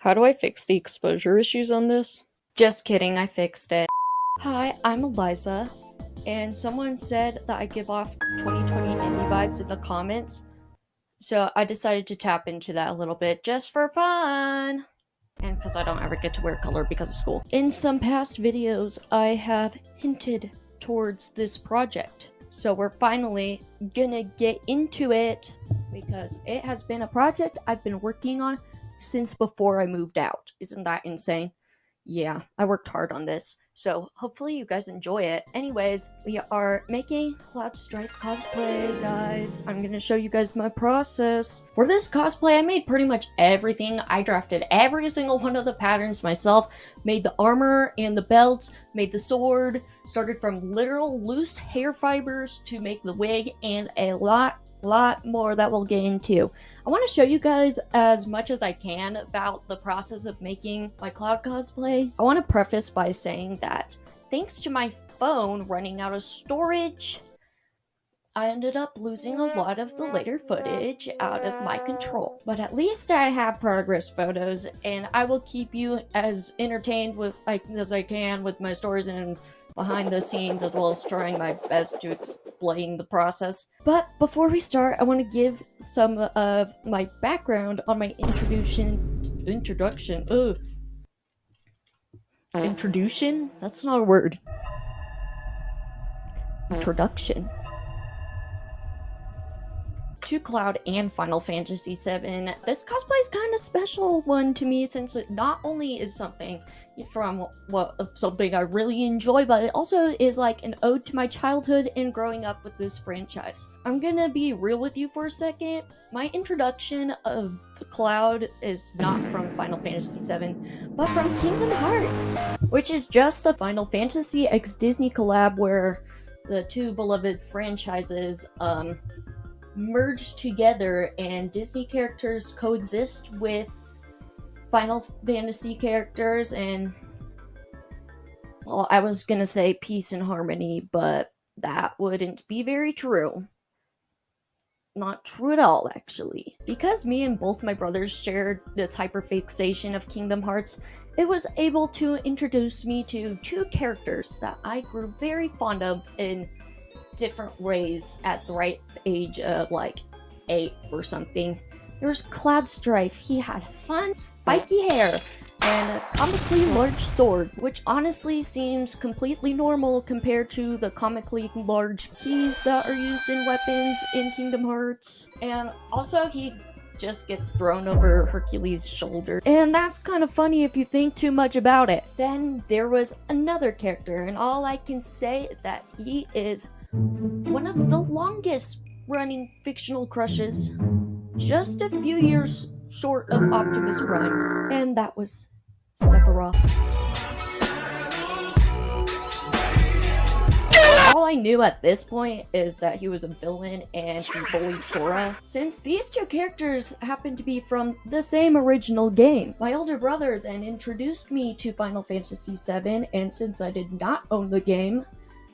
How do I fix the exposure issues on this? Just kidding, I fixed it. Hi, I'm Eliza, and someone said that I give off 2020 indie vibes in the comments, so I decided to tap into that a little bit just for fun. And because I don't ever get to wear color because of school. In some past videos, I have hinted towards this project, so we're finally gonna get into it because it has been a project I've been working on since before I moved out. Isn't that insane? Yeah, I worked hard on this, so hopefully you guys enjoy it. Anyways, we are making Strife cosplay, guys. I'm gonna show you guys my process. For this cosplay, I made pretty much everything. I drafted every single one of the patterns myself, made the armor and the belts, made the sword, started from literal loose hair fibers to make the wig, and a lot more that we'll get into. I want to show you guys as much as I can about the process of making my Cloud cosplay. I want to preface by saying that thanks to my phone running out of storage, I ended up losing a lot of the later footage out of my control. But at least I have progress photos, and I will keep you as entertained as I can with my stories and behind the scenes, as well as trying my best to explain the process. But before we start, I want to give some of my background on my introduction? That's not a word. Introduction to Cloud and Final Fantasy VII. This cosplay is kind of special one to me, since it not only is something I really enjoy, but it also is like an ode to my childhood and growing up with this franchise. I'm gonna be real with you for a second. My introduction of Cloud is not from Final Fantasy VII, but from Kingdom Hearts, which is just a Final Fantasy x Disney collab where the two beloved franchises merged together and Disney characters coexist with Final Fantasy characters, and well, I was gonna say peace and harmony, but that wouldn't be very true. Not true at all, actually. Because me and both my brothers shared this hyperfixation of Kingdom Hearts, it was able to introduce me to two characters that I grew very fond of in different ways at the right age of like 8 or something. There's Cloud Strife. He had fun, spiky hair and a comically large sword, which honestly seems completely normal compared to the comically large keys that are used in weapons in Kingdom Hearts. And also, he just gets thrown over Hercules' shoulder, and that's kind of funny if you think too much about it. Then there was another character, and all I can say is that he is one of the longest running fictional crushes, just a few years short of Optimus Prime, and that was Sephiroth. All I knew at this point is that he was a villain and he bullied Sora. Since these two characters happen to be from the same original game, my older brother then introduced me to Final Fantasy VII, and since I did not own the game,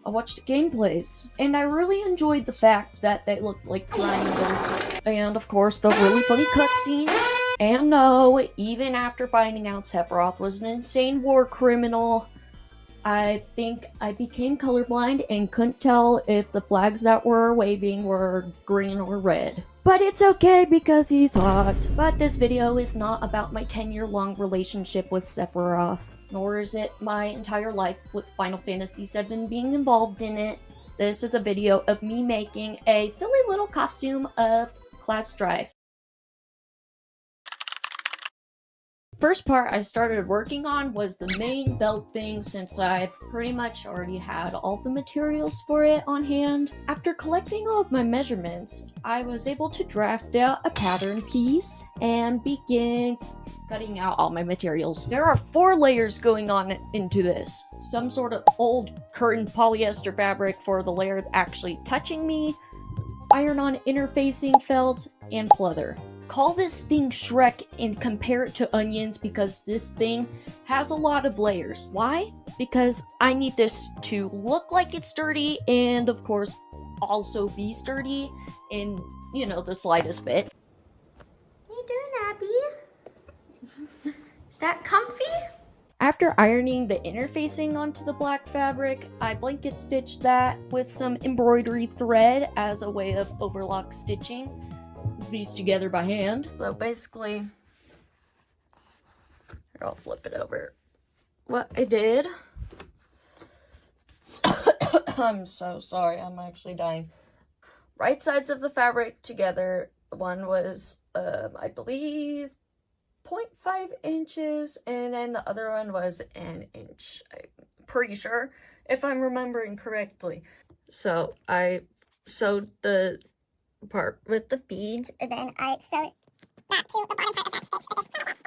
I watched gameplays, and I really enjoyed the fact that they looked like triangles, and of course the really funny cutscenes. And no, even after finding out Sephiroth was an insane war criminal, I think I became colorblind and couldn't tell if the flags that were waving were green or red. But it's okay because he's hot. But this video is not about my 10-year-long relationship with Sephiroth, nor is it my entire life with Final Fantasy VII being involved in it. This is a video of me making a silly little costume of Cloud Strife. First part I started working on was the main belt thing, since I pretty much already had all the materials for it on hand. After collecting all of my measurements, I was able to draft out a pattern piece and begin cutting out all my materials. There are 4 layers going on into this. Some sort of old curtain polyester fabric for the layer actually touching me, iron-on interfacing felt, and pleather. Call this thing Shrek and compare it to onions because this thing has a lot of layers. Why? Because I need this to look like it's sturdy and, of course, also be sturdy in, the slightest bit. What are you doing, Abby? Is that comfy? After ironing the interfacing onto the black fabric, I blanket stitched that with some embroidery thread as a way of overlock stitching these together by hand. So basically, here, I'll flip it over. What I did, I'm so sorry, I'm actually dying. Right sides of the fabric together. One was, I believe, 0.5 inches, and then the other one was an inch. I'm pretty sure, if I'm remembering correctly. So I sewed the part with the beads, and then I sewed that to the bottom part of that stitch.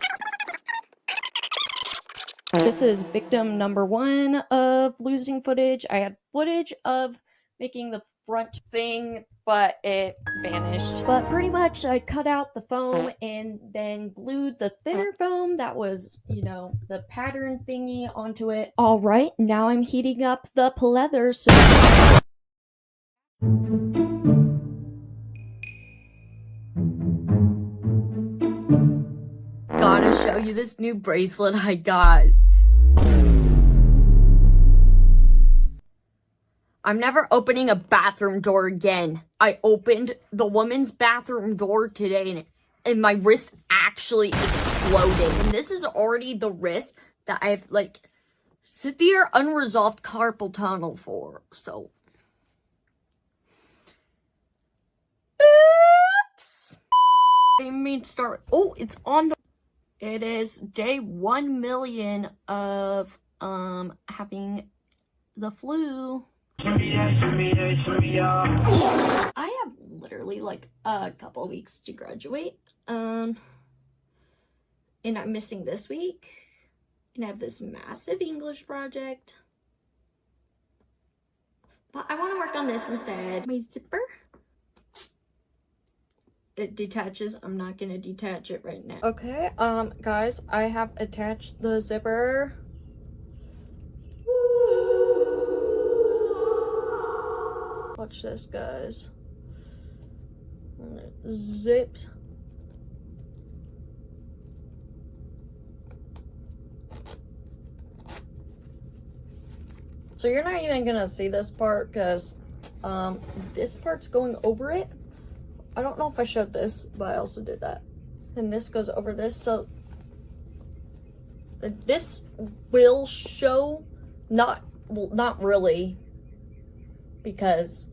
This is victim number 1 of losing footage. I had footage of making the front thing, but it vanished. But pretty much I cut out the foam and then glued the thinner foam that was, you know, the pattern thingy onto it. Alright, now I'm heating up the pleather so... Gotta show you this new bracelet I got. I'm never opening a bathroom door again. I opened the woman's bathroom door today and my wrist actually exploded. And this is already the wrist that I have, like, severe unresolved carpal tunnel for. So, oops. I didn't mean to start. Oh, it's on the... It is day 1 million of, having the flu. I have literally like a couple of weeks to graduate, and I'm missing this week, and I have this massive English project, but I want to work on this instead. My zipper, it detaches. I'm not gonna detach it right now. Okay, guys, I have attached the zipper. Watch this, guys. Zipped. So you're not even gonna see this part because this part's going over it. I don't know if I showed this, but I also did that. And this goes over this, so this will show, not really, because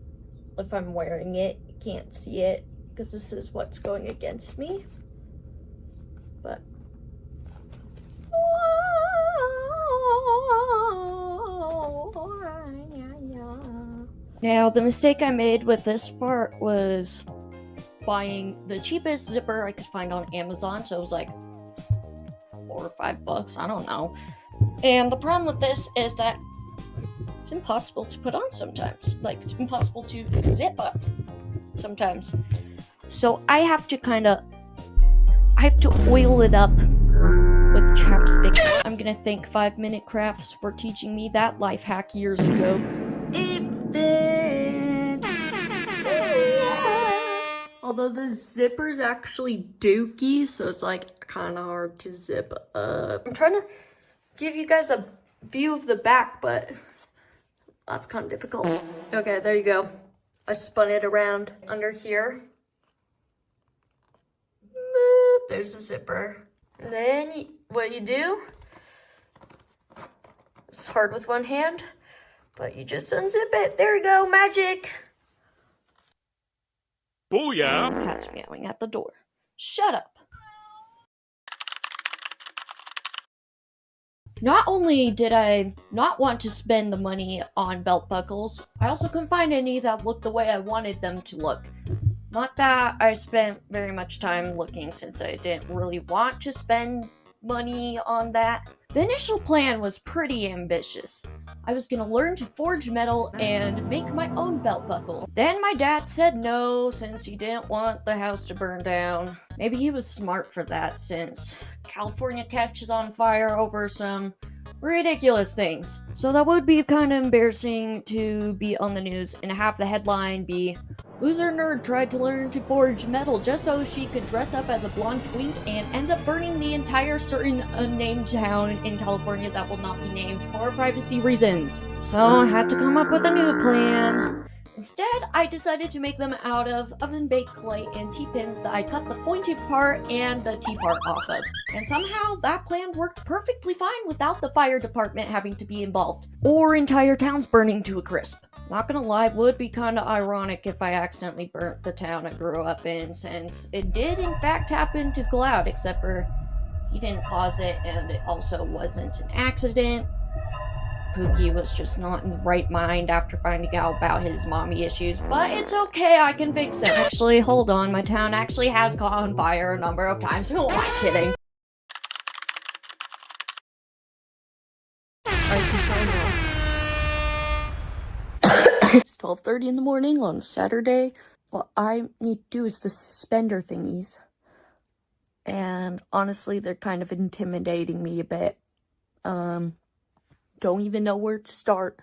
if I'm wearing it, you can't see it because this is what's going against me. But now the mistake I made with this part was buying the cheapest zipper I could find on Amazon. So it was like $4 or $5, I don't know. And the problem with this is that it's impossible to put on sometimes. Like, it's impossible to zip up sometimes. So I have to oil it up with chapstick. I'm gonna thank 5 Minute Crafts for teaching me that life hack years ago. It fits! Although the zipper's actually dookie, so it's like kind of hard to zip up. I'm trying to give you guys a view of the back, but that's kind of difficult. Okay, there you go. I spun it around under here. Boop, there's the zipper. And then what you do, it's hard with one hand, but you just unzip it. There you go, magic. Booyah! The cat's meowing at the door. Shut up. Not only did I not want to spend the money on belt buckles, I also couldn't find any that looked the way I wanted them to look. Not that I spent very much time looking, since I didn't really want to spend money on that. The initial plan was pretty ambitious. I was gonna learn to forge metal and make my own belt buckle. Then my dad said no, since he didn't want the house to burn down. Maybe he was smart for that, since California catches on fire over some ridiculous things. So that would be kind of embarrassing to be on the news and have the headline be, Loser Nerd tried to learn to forge metal just so she could dress up as a blonde twink and ends up burning the entire certain unnamed town in California that will not be named for privacy reasons. So I had to come up with a new plan. Instead, I decided to make them out of oven-baked clay and T-pins that I cut the pointed part and the T-part off of. And somehow, that plan worked perfectly fine without the fire department having to be involved, or entire towns burning to a crisp. Not gonna lie, would be kinda ironic if I accidentally burnt the town I grew up in, since it did in fact happen to Cloud, except for he didn't cause it, and it also wasn't an accident. Pookie was just not in the right mind after finding out about his mommy issues, but it's okay, I can fix it. Actually, hold on, my town actually has caught on fire a number of times. Who am I kidding? I see now. It's 12:30 in the morning on Saturday. What I need to do is the suspender thingies. And honestly, they're kind of intimidating me a bit. Don't even know where to start.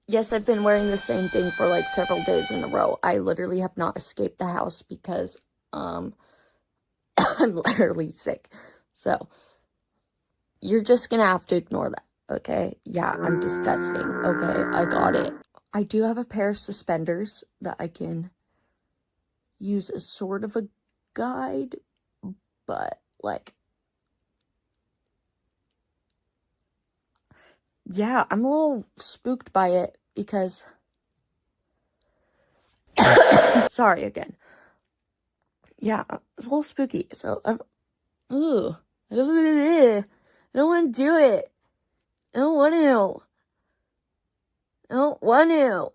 Yes, I've been wearing the same thing for like several days in a row. I literally have not escaped the house because, I'm literally sick. So, you're just gonna have to ignore that, okay? Yeah, I'm disgusting, okay? I got it. I do have a pair of suspenders that I can use as sort of a guide, but, like, yeah, I'm a little spooked by it because... Sorry again. Yeah, it's a little spooky, so ooh. I don't want to do it. I don't want to. I don't want to.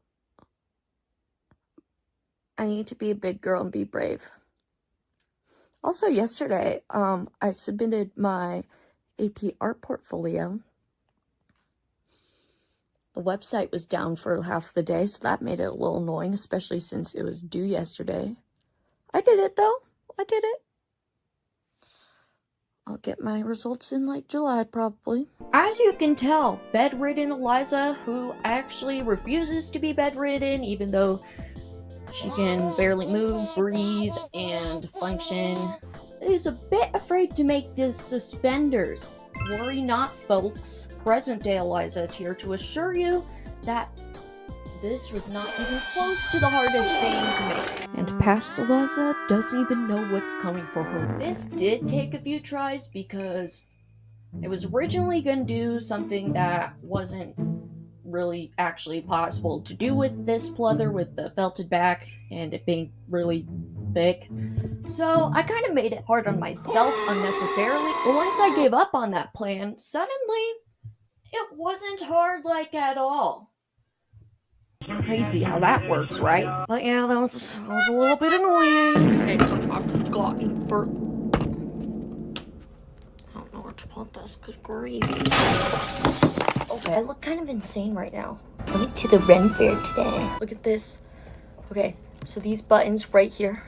I need to be a big girl and be brave. Also, yesterday, I submitted my AP art portfolio. The website was down for half the day, so that made it a little annoying, especially since it was due yesterday. I did it, though. I did it. I'll get my results in, like, July, probably. As you can tell, bedridden Eliza, who actually refuses to be bedridden, even though she can barely move, breathe, and function, is a bit afraid to make the suspenders. Worry not, folks. Present-day Eliza is here to assure you that this was not even close to the hardest thing to make. And past Eliza doesn't even know what's coming for her. This did take a few tries because I was originally gonna do something that wasn't really actually possible to do with this pleather with the felted back and it being really thick. So I kind of made it hard on myself unnecessarily, but once I gave up on that plan, suddenly it wasn't hard like at all. Crazy how that works, right? But yeah, that was a little bit annoying. Okay, so I've forgotten for... I don't know where to put this, good grief. Okay, I look kind of insane right now. I went to the Ren Fair today. Look at this. Okay, so these buttons right here,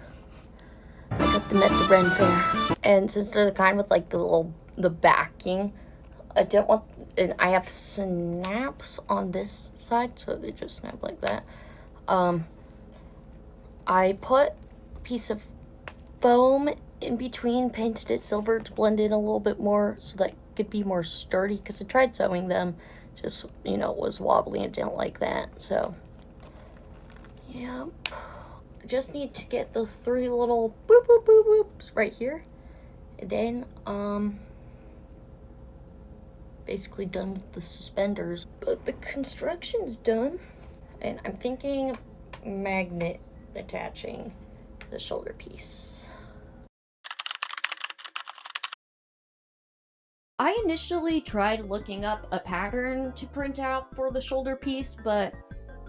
I got them at the Ren Fair. And since they're the kind with like the backing, I don't want, and I have snaps on this side, so they just snap like that. I put a piece of foam in between, painted it silver to blend in a little bit more so that it could be more sturdy, because I tried sewing them, just, you know, it was wobbly and didn't like that. So yeah, I just need to get the 3 little boop boop boop boops right here, and then basically done with the suspenders. But the construction's done, and I'm thinking magnet attaching the shoulder piece. I initially tried looking up a pattern to print out for the shoulder piece, but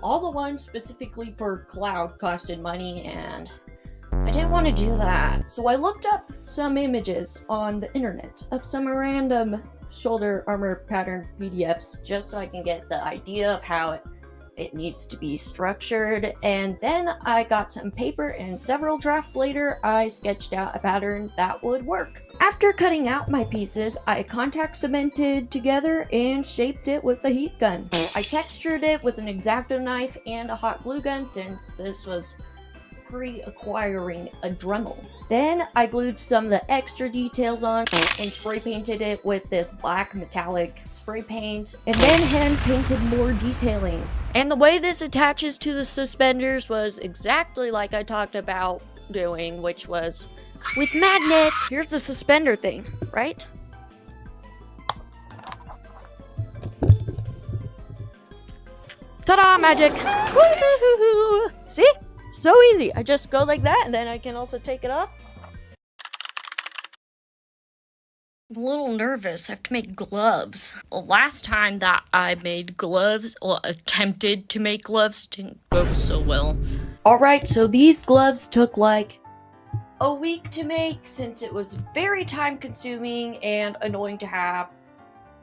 all the ones specifically for Cloud costed money, and I didn't want to do that. So I looked up some images on the internet of some random shoulder armor pattern PDFs just so I can get the idea of how it It needs to be structured, and then I got some paper, and several drafts later, I sketched out a pattern that would work. After cutting out my pieces, I contact cemented together and shaped it with the heat gun. I textured it with an X-Acto knife and a hot glue gun since this was pre-acquiring a Dremel. Then I glued some of the extra details on and spray painted it with this black metallic spray paint, and then hand painted more detailing. And the way this attaches to the suspenders was exactly like I talked about doing, which was with magnets. Here's the suspender thing, right? Ta-da, magic! Woo-hoo-hoo-hoo. See? So easy. I just go like that, and then I can also take it off. I'm a little nervous. I have to make gloves. The last time that I made gloves, or attempted to make gloves, didn't go so well. Alright, so these gloves took like a week to make since it was very time consuming and annoying to have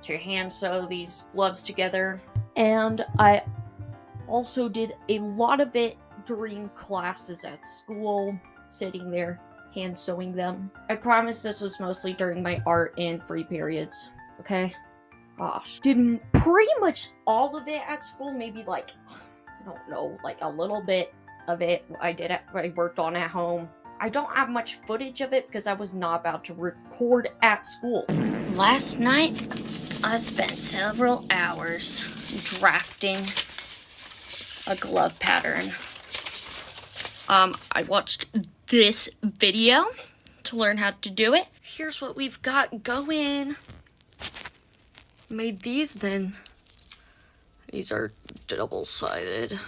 to hand sew these gloves together. And I also did a lot of it during classes at school, sitting there hand sewing them. I promise this was mostly during my art and free periods, okay? Gosh. Did pretty much all of it at school, maybe like, I don't know, like a little bit of it I worked on at home. I don't have much footage of it because I was not about to record at school. Last night, I spent several hours drafting a glove pattern. I watched this video to learn how to do it. Here's what we've got going. Made these, then these are double-sided.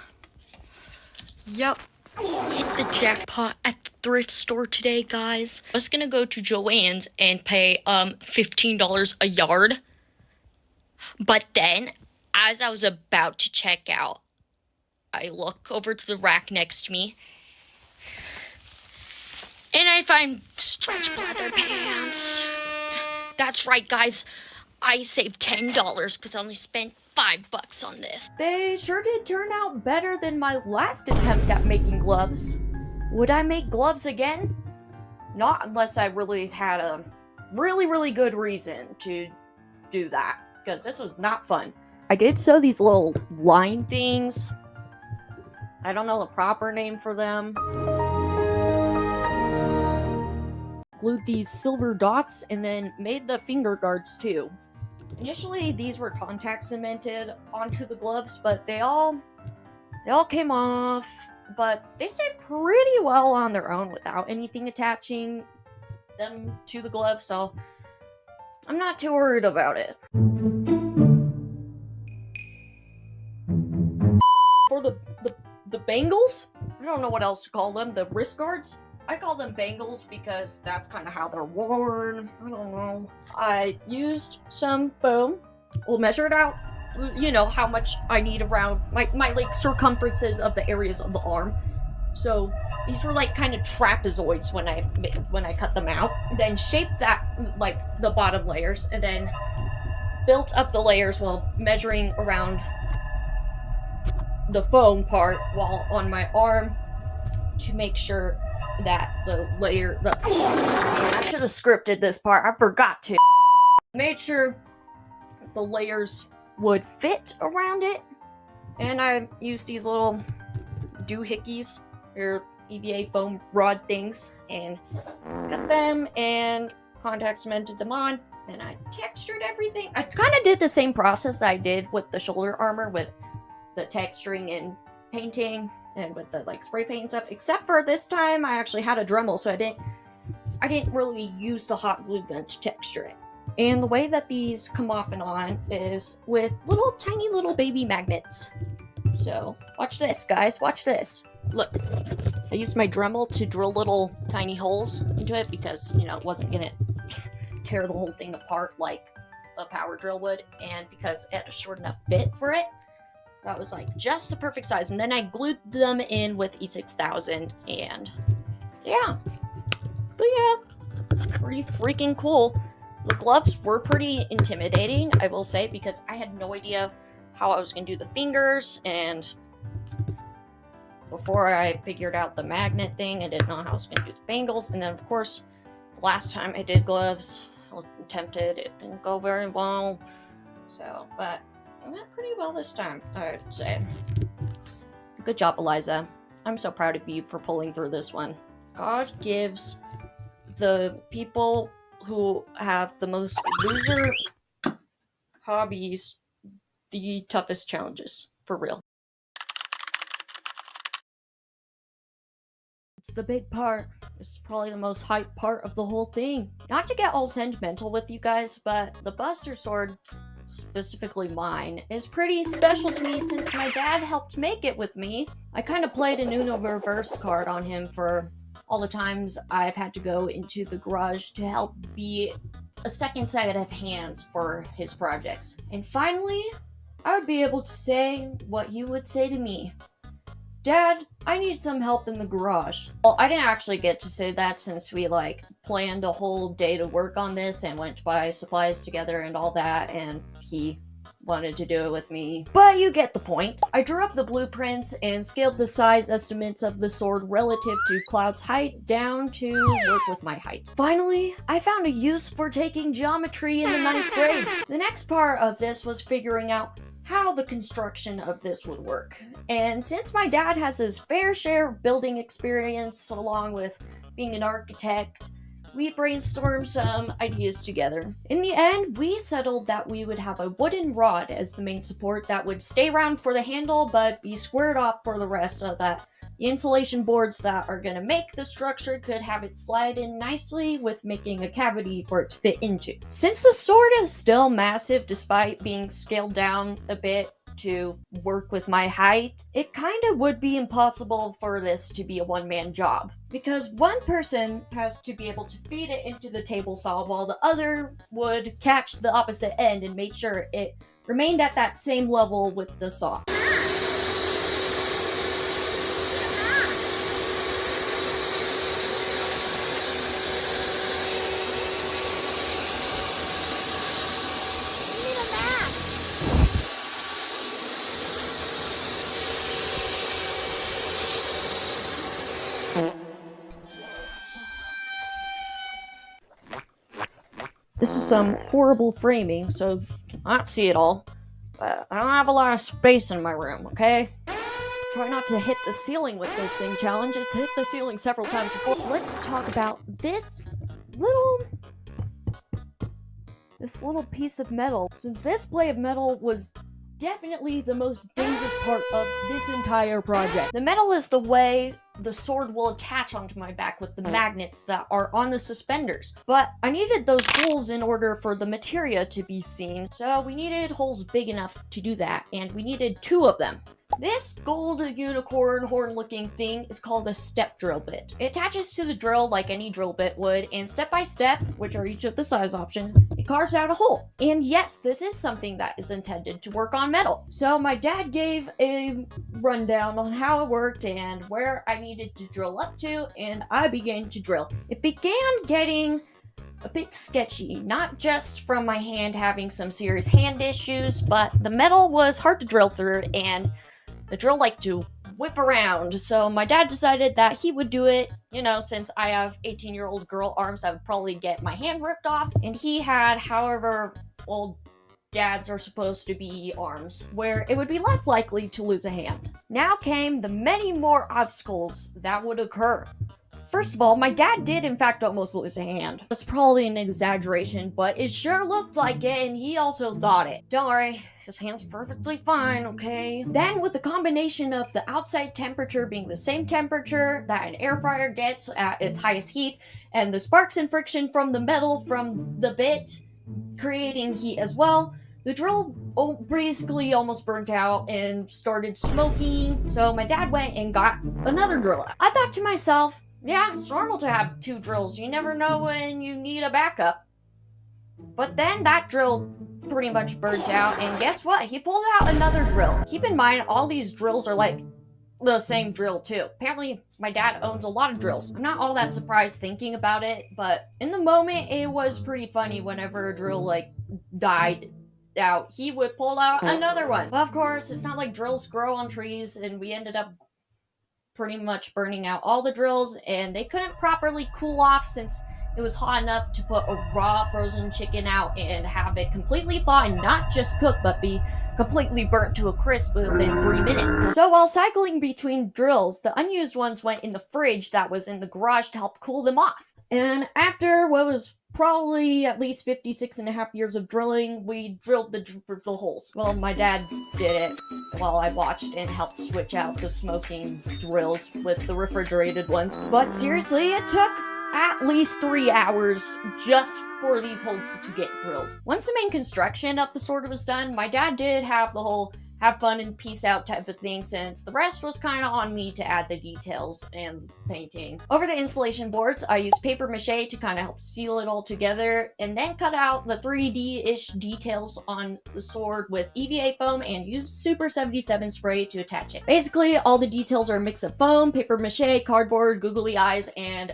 Yep. Hit the jackpot at the thrift store today, guys. I was gonna go to Joann's and pay $15 a yard. But then, as I was about to check out, I look over to the rack next to me, and I find stretch leather pants. That's right, guys. I saved $10 because I only spent $5 on this. They sure did turn out better than my last attempt at making gloves. Would I make gloves again? Not unless I really had a really good reason to do that, because this was not fun. I did sew these little line things. I don't know the proper name for them. Glued these silver dots and then made the finger guards too. Initially, these were contact cemented onto the gloves, but they all came off, but they stayed pretty well on their own without anything attaching them to the gloves, so I'm not too worried about it. For the bangles, I don't know what else to call them, the wrist guards. I call them bangles because that's kind of how they're worn. I don't know. I used some foam. We'll measure it out. You know how much I need around my like circumferences of the areas of the arm. So these were like kind of trapezoids when I cut them out. Then shaped that like the bottom layers, and then built up the layers while measuring around the foam part while on my arm to make sure that I should have scripted this part. I forgot to. Made sure the layers would fit around it, and I used these little doohickeys, or EVA foam rod things, and cut them and contact cemented them on. Then I textured everything. I kind of did the same process that I did with the shoulder armor, with the texturing and painting and with the like spray paint and stuff, except for this time I actually had a Dremel, so I didn't really use the hot glue gun to texture it. And the way that these come off and on is with tiny little baby magnets. So watch this, guys, watch this. Look, I used my Dremel to drill little tiny holes into it because, you know, it wasn't gonna tear the whole thing apart like a power drill would, and because it had a short enough bit for it, that was like just the perfect size. And then I glued them in with E6000, and yeah. But yeah, pretty freaking cool. The gloves were pretty intimidating, I will say, because I had no idea how I was gonna do the fingers, and before I figured out the magnet thing, I didn't know how I was gonna do the bangles, and then of course, the last time I did gloves, I was tempted, it didn't go very well, so, but it went pretty well this time, I'd say. Good job, Eliza. I'm so proud of you for pulling through this one. God gives the people who have the most loser hobbies the toughest challenges, for real. It's the big part. This is probably the most hype part of the whole thing. Not to get all sentimental with you guys, but the Buster Sword, specifically mine, is pretty special to me since my dad helped make it with me. I kind of played an Uno reverse card on him for all the times I've had to go into the garage to help be a second set of hands for his projects. And finally, I would be able to say what he would say to me. Dad, I need some help in the garage. Well, I didn't actually get to say that since we, planned a whole day to work on this and went to buy supplies together and all that, and he wanted to do it with me. But you get the point. I drew up the blueprints and scaled the size estimates of the sword relative to Cloud's height down to work with my height. Finally, I found a use for taking geometry in the 9th grade. The next part of this was figuring out how the construction of this would work. And since my dad has his fair share of building experience along with being an architect, we brainstormed some ideas together. In the end, we settled that we would have a wooden rod as the main support that would stay around for the handle but be squared off for the rest, so that the insulation boards that are going to make the structure could have it slide in nicely with making a cavity for it to fit into. Since the sword is still massive despite being scaled down a bit to work with my height, it kind of would be impossible for this to be a one-man job, because one person has to be able to feed it into the table saw while the other would catch the opposite end and make sure it remained at that same level with the saw. This is some horrible framing, so you cannot see it all. But I don't have a lot of space in my room, okay? Try not to hit the ceiling with this thing challenge. It's hit the ceiling several times before. Let's talk about this little piece of metal. Since this blade of metal was definitely the most dangerous part of this entire project. The metal is the way the sword will attach onto my back with the magnets that are on the suspenders. But I needed those holes in order for the materia to be seen, so we needed holes big enough to do that, and we needed 2 of them. This gold unicorn horn looking thing is called a step drill bit. It attaches to the drill like any drill bit would, and step by step, which are each of the size options, it carves out a hole. And yes, this is something that is intended to work on metal. So my dad gave a rundown on how it worked and where I needed to drill up to, and I began to drill. It began getting a bit sketchy, not just from my hand having some serious hand issues, but the metal was hard to drill through, and the drill liked to whip around, so my dad decided that he would do it. Since I have 18-year-old girl arms, I would probably get my hand ripped off, and he had however old dads are supposed to be arms, where it would be less likely to lose a hand. Now came the many more obstacles that would occur. First of all, my dad did in fact almost lose a hand. It's probably an exaggeration, but it sure looked like it, and he also thought it. Don't worry, his hand's perfectly fine, okay? Then with the combination of the outside temperature being the same temperature that an air fryer gets at its highest heat, and the sparks and friction from the metal from the bit creating heat as well, the drill basically almost burnt out and started smoking, so my dad went and got another drill. I thought to myself, yeah, it's normal to have 2 drills. You never know when you need a backup. But then that drill pretty much burnt out, and guess what? He pulled out another drill. Keep in mind, all these drills are like the same drill too. Apparently, my dad owns a lot of drills. I'm not all that surprised thinking about it, but in the moment, it was pretty funny whenever a drill died out, he would pull out another one. But of course, it's not like drills grow on trees, and we ended up pretty much burning out all the drills, and they couldn't properly cool off since it was hot enough to put a raw frozen chicken out and have it completely thaw and not just cook but be completely burnt to a crisp within 3 minutes. So while cycling between drills, the unused ones went in the fridge that was in the garage to help cool them off. And after what was probably at least 56.5 years of drilling, we drilled the holes. Well, my dad did it while I watched and helped switch out the smoking drills with the refrigerated ones. But seriously, it took at least 3 hours just for these holes to get drilled. Once the main construction of the sword was done, my dad did have the whole have fun and peace out type of thing, since the rest was kind of on me to add the details and painting. Over the installation boards, I used paper mache to kind of help seal it all together, and then cut out the 3D-ish details on the sword with EVA foam and used Super 77 spray to attach it. Basically, all the details are a mix of foam, paper mache, cardboard, googly eyes, and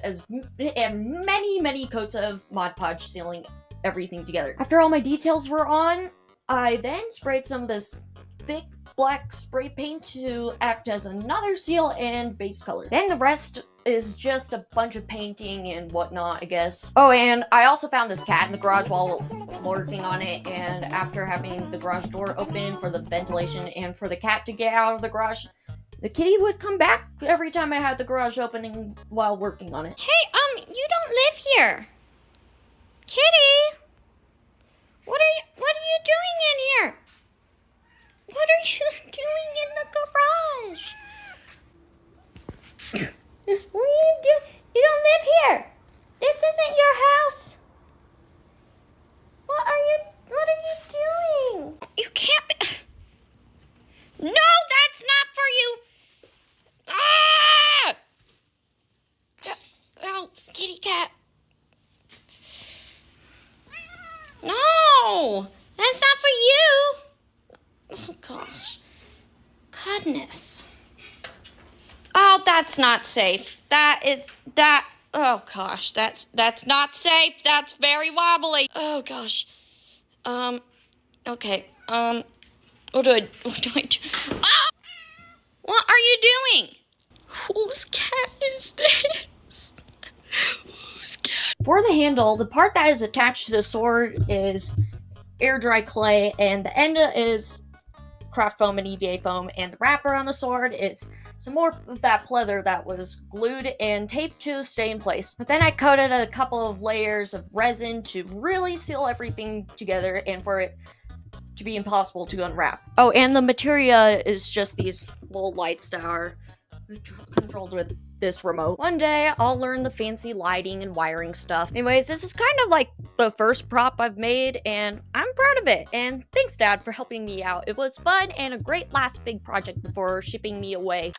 many coats of Mod Podge sealing everything together. After all my details were on, I then sprayed some of this thick black spray paint to act as another seal and base color. Then the rest is just a bunch of painting and whatnot, I guess. Oh, and I also found this cat in the garage while working on it, and after having the garage door open for the ventilation and for the cat to get out of the garage, the kitty would come back every time I had the garage opening while working on it. Hey, you don't live here. Kitty! What are you doing in here? What are you doing in the garage? What are you doing? You don't live here. This isn't your house. What are you doing? You can't be. No, that's not for you. Ah! Oh, kitty cat. No, that's not for you. Oh, gosh. Goodness. Oh, that's not safe. Oh, gosh. That's not safe. That's very wobbly. Oh, gosh. Okay. What do I do? Oh! What are you doing? Whose cat is this? Whose cat? For the handle, the part that is attached to the sword is air dry clay, and the end is craft foam and EVA foam, and the wrapper on the sword is some more of that pleather that was glued and taped to stay in place. But then I coated a couple of layers of resin to really seal everything together and for it to be impossible to unwrap. Oh, and the materia is just these little lights that are controlled with this remote. One day, I'll learn the fancy lighting and wiring stuff. Anyways, this is kind of like the first prop I've made, and I'm proud of it. And thanks, Dad, for helping me out. It was fun and a great last big project before shipping me away.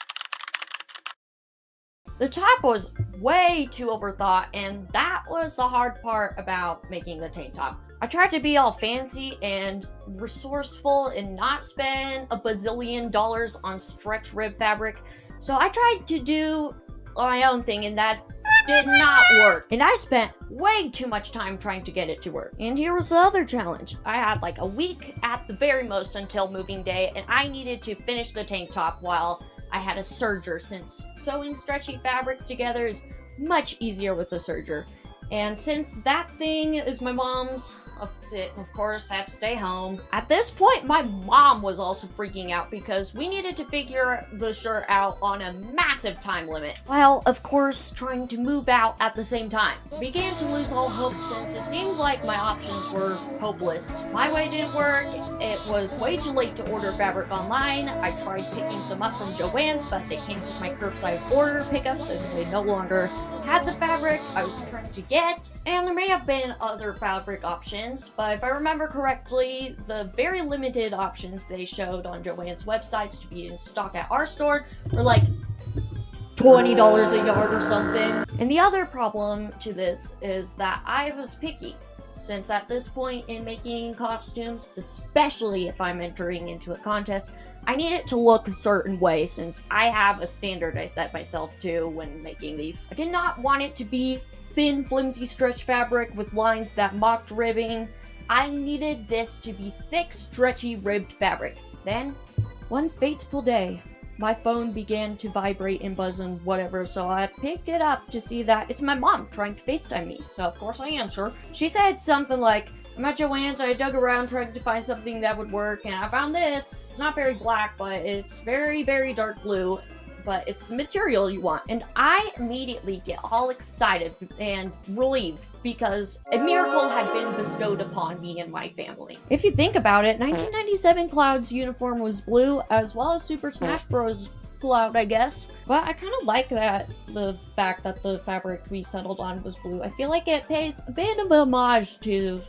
The top was way too overthought, and that was the hard part about making the tank top. I tried to be all fancy and resourceful and not spend a bazillion dollars on stretch rib fabric, so I tried to do my own thing, and that did not work. And I spent way too much time trying to get it to work. And here was the other challenge. I had like a week at the very most until moving day, and I needed to finish the tank top while I had a serger, since sewing stretchy fabrics together is much easier with a serger. And since that thing is my mom's, of course, I had to stay home. At this point, my mom was also freaking out because we needed to figure the shirt out on a massive time limit, while, of course, trying to move out at the same time. I began to lose all hope since it seemed like my options were hopeless. My way didn't work. It was way too late to order fabric online. I tried picking some up from Joann's, but they canceled my curbside order pickups since they no longer had the fabric I was trying to get. And there may have been other fabric options, but if I remember correctly, the very limited options they showed on Joann's websites to be in stock at our store were like $20 a yard or something. And the other problem to this is that I was picky, since at this point in making costumes, especially if I'm entering into a contest, I need it to look a certain way, since I have a standard I set myself to when making these. I did not want it to be thin, flimsy stretch fabric with lines that mocked ribbing. I needed this to be thick, stretchy, ribbed fabric. Then, one fateful day, my phone began to vibrate and buzz and whatever, so I pick it up to see that it's my mom trying to FaceTime me. So of course I answer. She said something like, I'm at Joann's, I dug around trying to find something that would work, and I found this. It's not very black, but it's very, very dark blue. But it's the material you want. And I immediately get all excited and relieved because a miracle had been bestowed upon me and my family. If you think about it, 1997 Cloud's uniform was blue, as well as Super Smash Bros. Cloud, I guess. But I kind of like that, the fact that the fabric we settled on was blue. I feel like it pays a bit of homage to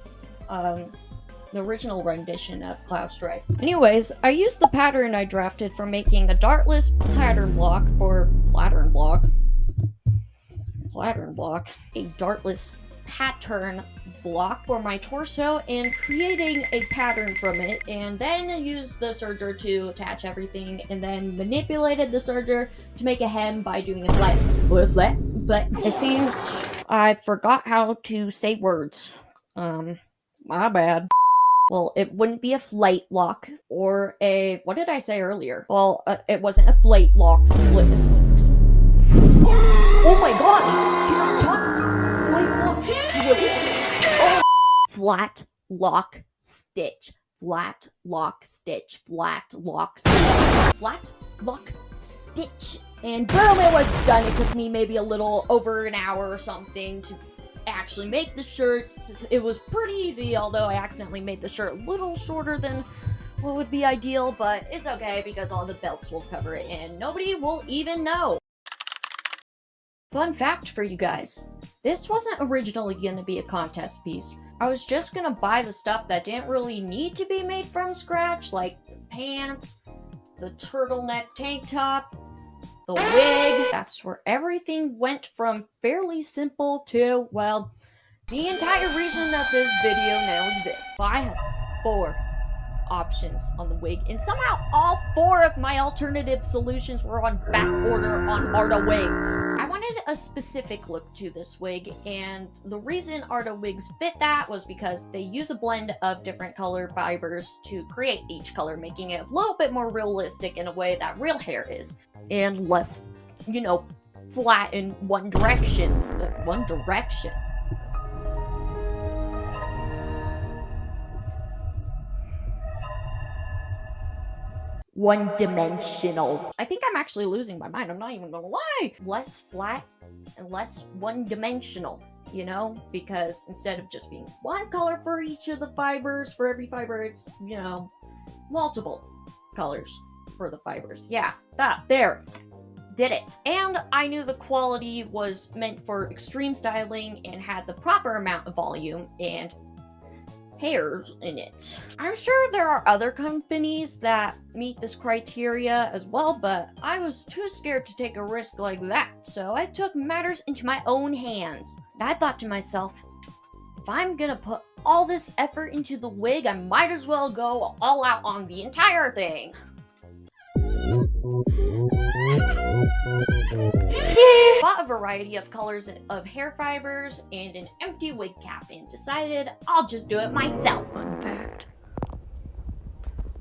the original rendition of Cloud Strife. Anyways, I used the pattern I drafted for making a dartless pattern block for a dartless pattern block for my torso and creating a pattern from it, and then used the serger to attach everything, and then manipulated the serger to make a hem by doing a flat, but it seems I forgot how to say words. My bad. Well, it wouldn't be a flight lock or a, what did I say earlier? Well, it wasn't a flight lock split. Oh my gosh! Can I talk? Flight lock switch. Oh. Flat lock stitch. Flat lock stitch. Flat lock stitch. Flat lock stitch. And boom, it was done. It took me maybe a little over an hour or something to actually make the shirts. It was pretty easy, although I accidentally made the shirt a little shorter than what would be ideal, but it's okay because all the belts will cover it and nobody will even know. Fun fact for you guys, this wasn't originally gonna be a contest piece. I was just gonna buy the stuff that didn't really need to be made from scratch, like the pants, the turtleneck tank top, the wig. That's where everything went from fairly simple to, well, the entire reason that this video now exists. So I have 4 options on the wig, and somehow all 4 of my alternative solutions were on back order on Arda Wigs. I wanted a specific look to this wig, and the reason Arda Wigs fit that was because they use a blend of different color fibers to create each color, making it a little bit more realistic in a way that real hair is, and less, you know, flat in one direction. One-dimensional. I think I'm actually losing my mind, I'm not even gonna lie. Less flat and less one-dimensional, you know? Because instead of just being one color for each of the fibers, for every fiber, it's, you know, multiple colors for the fibers. Yeah, there. Did it. And I knew the quality was meant for extreme styling and had the proper amount of volume and hairs in it. I'm sure there are other companies that meet this criteria as well, but I was too scared to take a risk like that, so I took matters into my own hands. I thought to myself, if I'm gonna put all this effort into the wig, I might as well go all out on the entire thing. Bought a variety of colors of hair fibers and an empty wig cap and decided I'll just do it myself. Fun fact.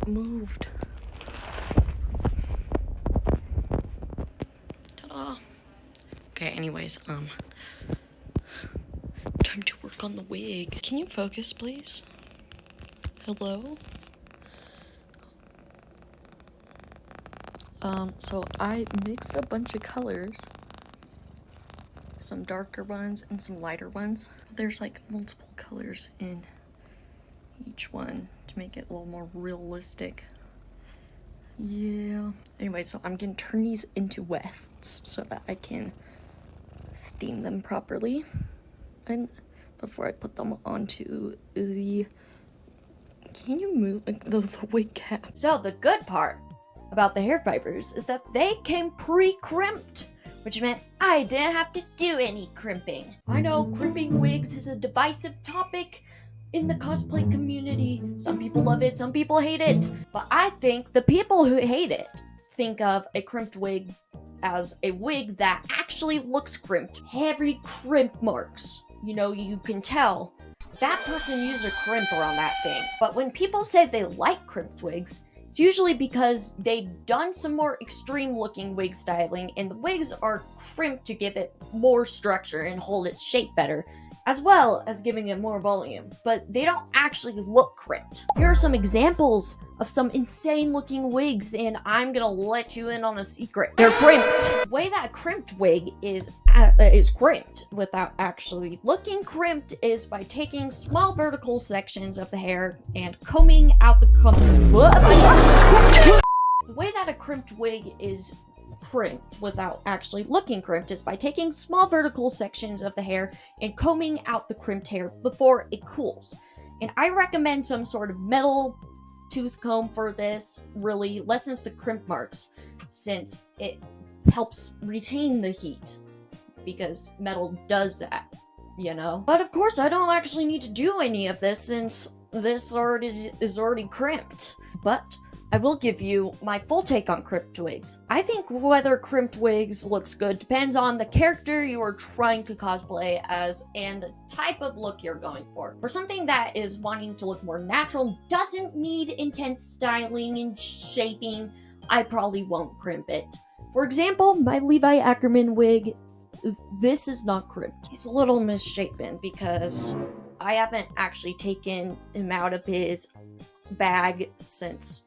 Moved. Ta-da. Okay, anyways, time to work on the wig. Can you focus, please? Hello? So I mixed a bunch of colors. Some darker ones and some lighter ones. There's like multiple colors in each one to make it a little more realistic. Yeah. Anyway, so I'm gonna turn these into wefts so that I can steam them properly. And before I put them onto the... Can you move the wig cap? So the good part about the hair fibers is that they came pre-crimped, which meant I didn't have to do any crimping. I know crimping wigs is a divisive topic in the cosplay community. Some people love it, some people hate it. But I think the people who hate it think of a crimped wig as a wig that actually looks crimped. Heavy crimp marks. You know, you can tell that person used a crimper on that thing. But when people say they like crimped wigs, it's usually because they've done some more extreme looking wig styling and the wigs are crimped to give it more structure and hold its shape better, as well as giving it more volume, but they don't actually look crimped. Here are some examples of some insane looking wigs, and I'm gonna let you in on a secret. They're crimped. The way that a crimped wig is crimped without actually looking crimped is by taking small vertical sections of the hair and combing out the The way that a crimped wig is crimped without actually looking crimped is by taking small vertical sections of the hair and combing out the crimped hair before it cools. And I recommend some sort of metal tooth comb for this. Really lessens the crimp marks since it helps retain the heat, because metal does that, you know? But of course I don't actually need to do any of this since this is already crimped. But I will give you my full take on crimped wigs. I think whether crimped wigs looks good depends on the character you are trying to cosplay as and the type of look you're going for. For something that is wanting to look more natural, doesn't need intense styling and shaping, I probably won't crimp it. For example, my Levi Ackerman wig, this is not crimped. It's a little misshapen because I haven't actually taken him out of his bag since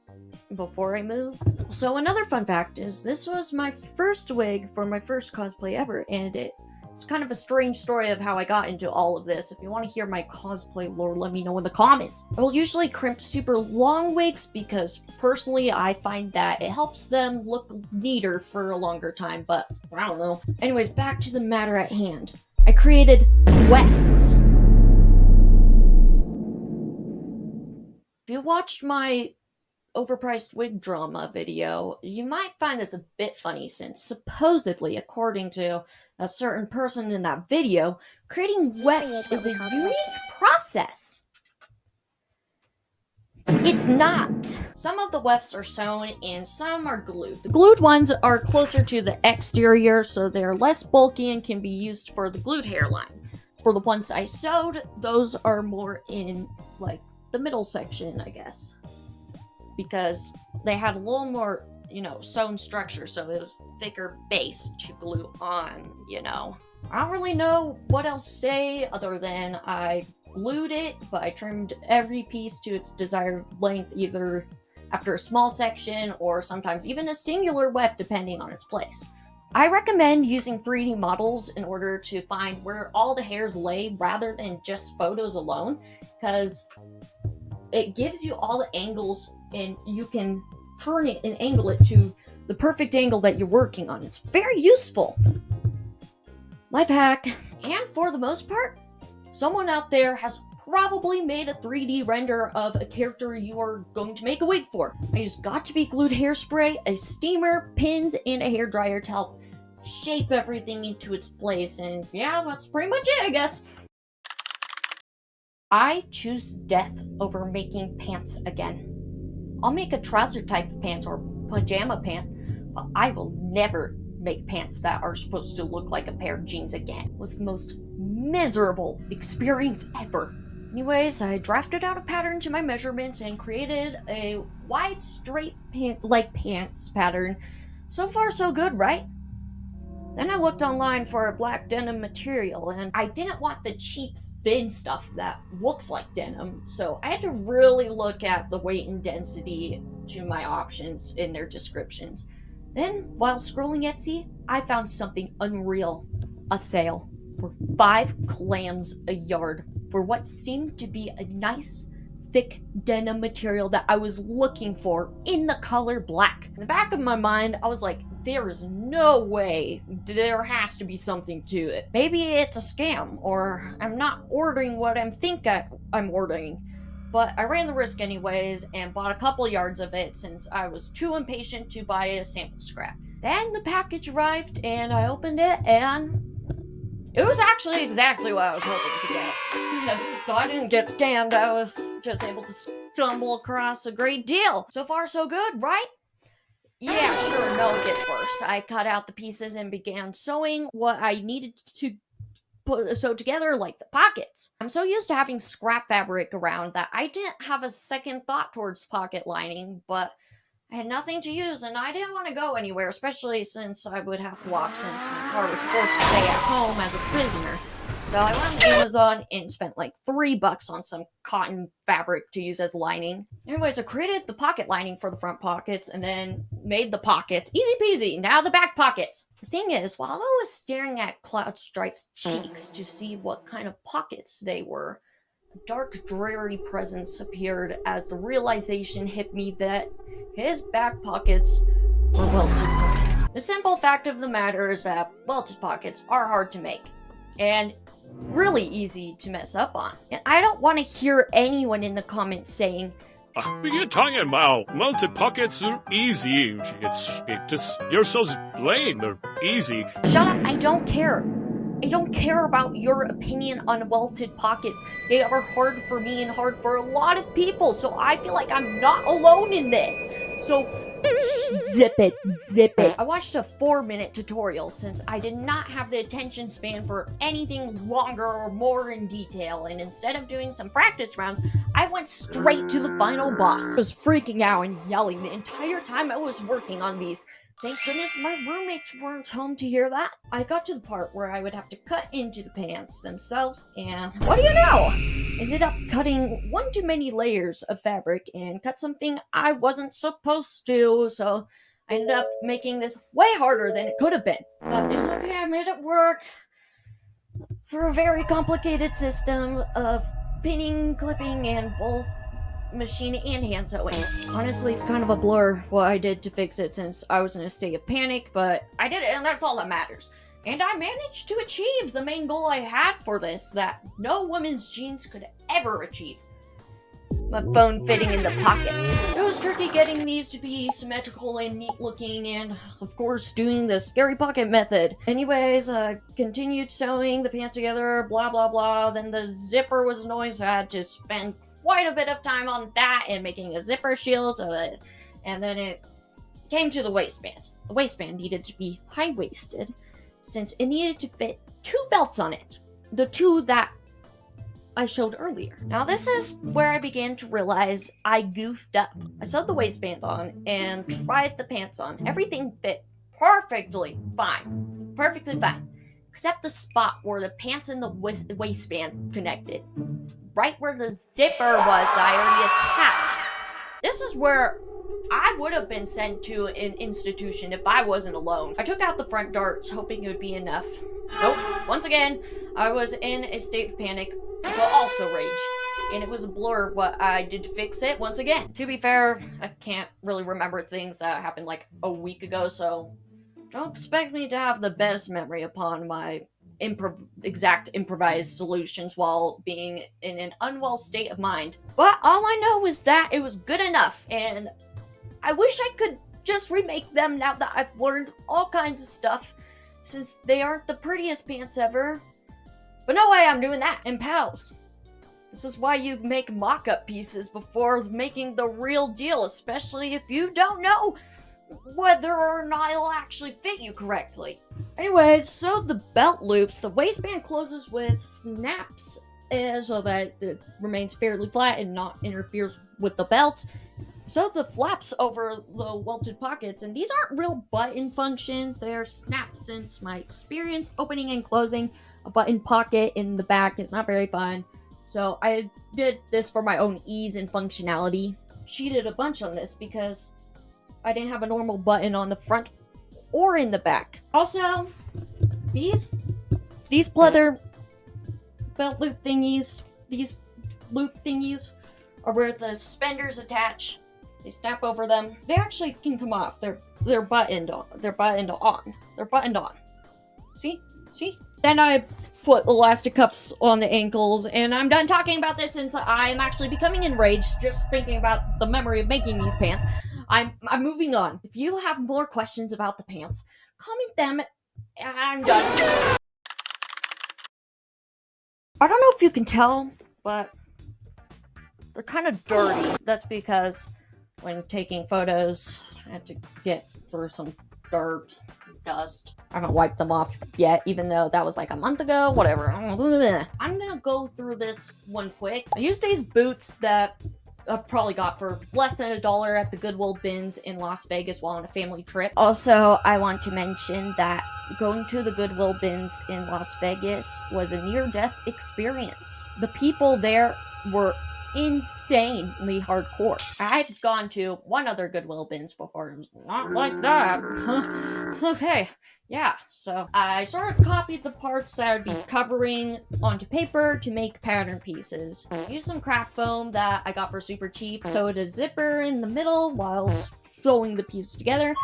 before I moved. So another fun fact is this was my first wig for my first cosplay ever, and it's kind of a strange story of how I got into all of this. If you want to hear my cosplay lore, let me know in the comments. I will usually crimp super long wigs because personally I find that it helps them look neater for a longer time, but I don't know. Anyways, back to the matter at hand. I created wefts. If you watched my overpriced wig drama video, you might find this a bit funny since supposedly, according to a certain person in that video, creating wefts is a unique process. It's not. Some of the wefts are sewn and some are glued. The glued ones are closer to the exterior, so they're less bulky and can be used for the glued hairline. For the ones I sewed, those are more in like the middle section, I guess, because they had a little more, sewn structure, so it was thicker base to glue on, I don't really know what else to say other than I glued it, but I trimmed every piece to its desired length, either after a small section or sometimes even a singular weft depending on its place. I recommend using 3D models in order to find where all the hairs lay rather than just photos alone, because it gives you all the angles and you can turn it and angle it to the perfect angle that you're working on. It's very useful. Life hack. And for the most part, someone out there has probably made a 3D render of a character you are going to make a wig for. I used got-to-be glued hairspray, a steamer, pins, and a hairdryer to help shape everything into its place, and yeah, that's pretty much it, I guess. I choose death over making pants again. I'll make a trouser type of pants or pajama pant, but I will never make pants that are supposed to look like a pair of jeans again. It was the most miserable experience ever. Anyways, I drafted out a pattern to my measurements and created a wide straight pants pattern. So far so good, right? Then I looked online for a black denim material, and I didn't want the cheap thin stuff that looks like denim, so I had to really look at the weight and density to my options in their descriptions. Then, while scrolling Etsy, I found something unreal. A sale for 5 clams a yard for what seemed to be a nice, thick denim material that I was looking for in the color black. In the back of my mind, I was like, there is no way. There has to be something to it. Maybe it's a scam, or I'm not ordering what I'm ordering. But I ran the risk anyways and bought a couple yards of it since I was too impatient to buy a sample scrap. Then the package arrived and I opened it and it was actually exactly what I was hoping to get. So I didn't get scammed, I was just able to stumble across a great deal. So far so good, right? Yeah, sure, no, it gets worse. I cut out the pieces and began sewing what I needed to sew together like the pockets. I'm so used to having scrap fabric around that I didn't have a second thought towards pocket lining, but I had nothing to use and I didn't want to go anywhere, especially since I would have to walk since my car was forced to stay at home as a prisoner. So I went on Amazon and spent like $3 on some cotton fabric to use as lining. Anyways, I created the pocket lining for the front pockets and then made the pockets. Easy peasy, now the back pockets. The thing is, while I was staring at Cloud Strife's cheeks to see what kind of pockets they were, a dark, dreary presence appeared as the realization hit me that his back pockets were welted pockets. The simple fact of the matter is that welted pockets are hard to make and really easy to mess up on. And I don't want to hear anyone in the comments saying, You're talking about melted pockets are easy. You're so lame. They're easy. shut up, I don't care. I don't care about your opinion on welted pockets. They are hard for me and hard for a lot of people, so I feel like I'm not alone in this. So zip it, zip it. I watched a 4-minute tutorial since I did not have the attention span for anything longer or more in detail, and instead of doing some practice rounds, I went straight to the final boss. I was freaking out and yelling the entire time I was working on these. Thank goodness my roommates weren't home to hear that. I got to the part where I would have to cut into the pants themselves, and what do you know? Ended up cutting one too many layers of fabric and cut something I wasn't supposed to, so I ended up making this way harder than it could have been. But it's okay, I made it work through a very complicated system of pinning, clipping, and both machine and hand sewing. Honestly, it's kind of a blur what I did to fix it since I was in a state of panic, but I did it and that's all that matters. And I managed to achieve the main goal I had for this that no woman's jeans could ever achieve. My phone fitting in the pocket. It was tricky getting these to be symmetrical and neat looking, and of course doing the scary pocket method. Anyways, continued sewing the pants together, blah blah blah. Then the zipper was annoying, so I had to spend quite a bit of time on that and making a zipper shield of it. And then it came to the waistband. The waistband needed to be high-waisted since it needed to fit 2 belts on it. The 2 that I showed earlier. Now this is where I began to realize I goofed up. I sewed the waistband on and tried the pants on. Everything fit perfectly fine. Perfectly fine. Except the spot where the pants and the waistband connected. Right where the zipper was that I already attached. This is where I would have been sent to an institution if I wasn't alone. I took out the front darts hoping it would be enough. Nope. Once again, I was in a state of panic, but also rage. And it was a blur what I did to fix it once again. To be fair, I can't really remember things that happened like a week ago, so don't expect me to have the best memory upon my exact improvised solutions while being in an unwell state of mind. But all I know is that it was good enough, and I wish I could just remake them now that I've learned all kinds of stuff, since they aren't the prettiest pants ever. But no way I'm doing that. And pals, this is why you make mock-up pieces before making the real deal, especially if you don't know whether or not it'll actually fit you correctly. Anyways, so the belt loops, the waistband closes with snaps so that it remains fairly flat and not interferes with the belt. So the flaps over the welted pockets, and these aren't real button functions, they're snaps since my experience opening and closing a button pocket in the back is not very fun. So I did this for my own ease and functionality. Cheated a bunch on this because I didn't have a normal button on the front or in the back. Also, these pleather belt loop thingies, these loop thingies are where the suspenders attach. They snap over them. They actually can come off. They're buttoned on. They're buttoned on. They're buttoned on. See? See? Then I put elastic cuffs on the ankles, and I'm done talking about this since I'm actually becoming enraged just thinking about the memory of making these pants. I'm moving on. If you have more questions about the pants, comment them, and I'm done. I don't know if you can tell, but they're kind of dirty. That's because when taking photos, I had to get through some dirt, dust. I haven't wiped them off yet, even though that was like a month ago, whatever. I'm gonna go through this one quick. I used these boots that I probably got for less than $1 at the Goodwill bins in Las Vegas while on a family trip. Also, I want to mention that going to the Goodwill bins in Las Vegas was a near-death experience. The people there were insanely hardcore. I've gone to one other Goodwill bins before. It was not like that. Okay, yeah. So I sort of copied the parts that I'd be covering onto paper to make pattern pieces. Used some craft foam that I got for super cheap. Sewed a zipper in the middle while sewing the pieces together.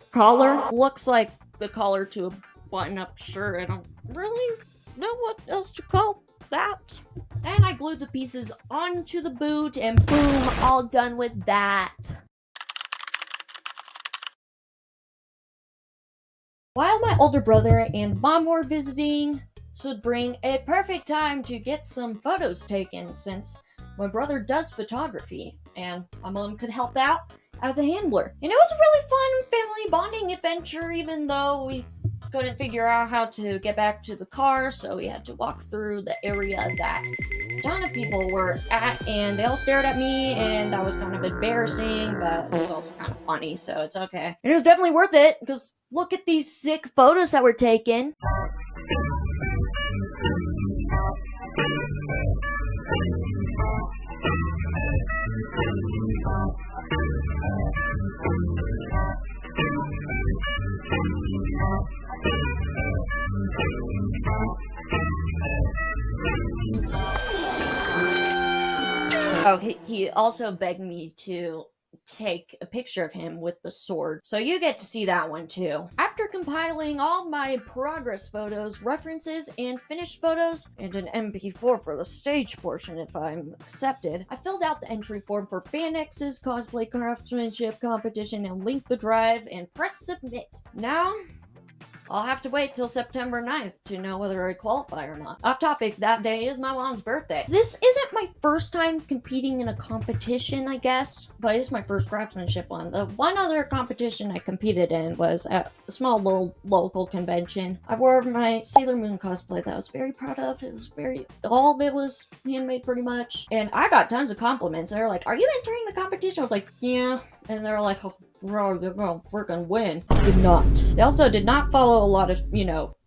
Collar looks like the collar to a button-up shirt. I don't really know what else to call that. Then I glued the pieces onto the boot and boom, all done with that. While my older brother and mom were visiting, this would bring a perfect time to get some photos taken since my brother does photography and my mom could help out as a handler. And it was a really fun family bonding adventure even though we couldn't figure out how to get back to the car, so we had to walk through the area that a ton of people were at, and they all stared at me, and that was kind of embarrassing, but it was also kind of funny, so it's okay. And it was definitely worth it, because look at these sick photos that were taken. Oh, he also begged me to take a picture of him with the sword, so you get to see that one too. After compiling all my progress photos, references, and finished photos, and an MP4 for the stage portion if I'm accepted, I filled out the entry form for FanX's cosplay craftsmanship competition and linked the drive and pressed submit. Now, I'll have to wait till September 9th to know whether I qualify or not. Off topic, that day is my mom's birthday. This isn't my first time competing in a competition, I guess, but it's my first craftsmanship one. The one other competition I competed in was at a small little local convention. I wore my Sailor Moon cosplay that I was very proud of. All of it was handmade pretty much. And I got tons of compliments. They were like, "Are you entering the competition?" I was like, "Yeah." And they were like, "Oh, bro, you're gonna freaking win." I did not. They also did not follow a lot of,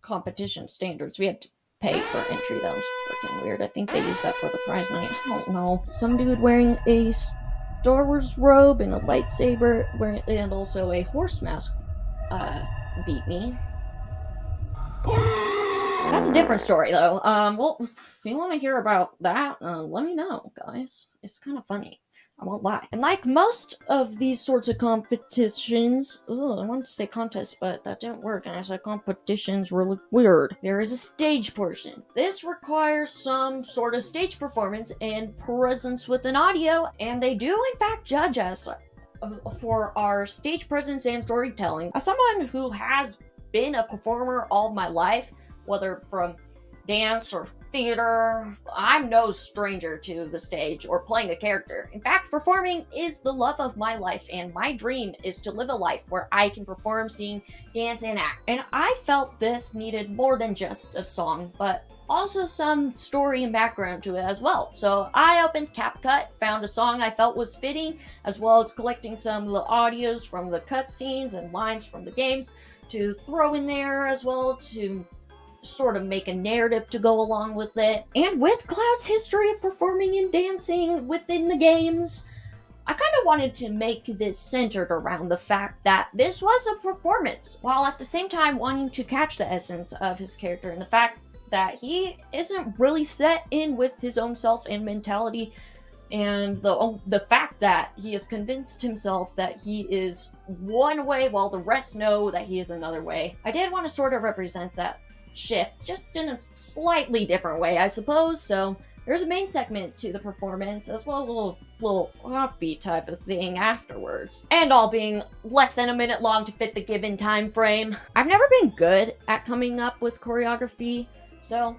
competition standards. We had to pay for entry. That was freaking weird. I think they used that for the prize money. I don't know. Some dude wearing a Star Wars robe and a lightsaber and also a horse mask beat me. That's a different story, though. Well, if you want to hear about that, let me know, guys. It's kind of funny. I won't lie. And like most of these sorts of competitions, I wanted to say contests, but that didn't work, and I said competitions really weird. There is a stage portion. This requires some sort of stage performance and presence with an audio, and they do in fact judge us for our stage presence and storytelling. As someone who has been a performer all my life, whether from dance or theater, I'm no stranger to the stage or playing a character. In fact, performing is the love of my life, and my dream is to live a life where I can perform, sing, dance, and act. And I felt this needed more than just a song, but also some story and background to it as well. So I opened CapCut, found a song I felt was fitting, as well as collecting some of the audios from the cutscenes and lines from the games to throw in there, as well to sort of make a narrative to go along with it. And with Cloud's history of performing and dancing within the games, I kind of wanted to make this centered around the fact that this was a performance, while at the same time wanting to catch the essence of his character and the fact that he isn't really set in with his own self and mentality, and the fact that he has convinced himself that he is one way while the rest know that he is another way. I did want to sort of represent that shift, just in a slightly different way, I suppose. So there's a main segment to the performance, as well as a little offbeat type of thing afterwards, and all being less than a minute long to fit the given time frame. I've never been good at coming up with choreography, so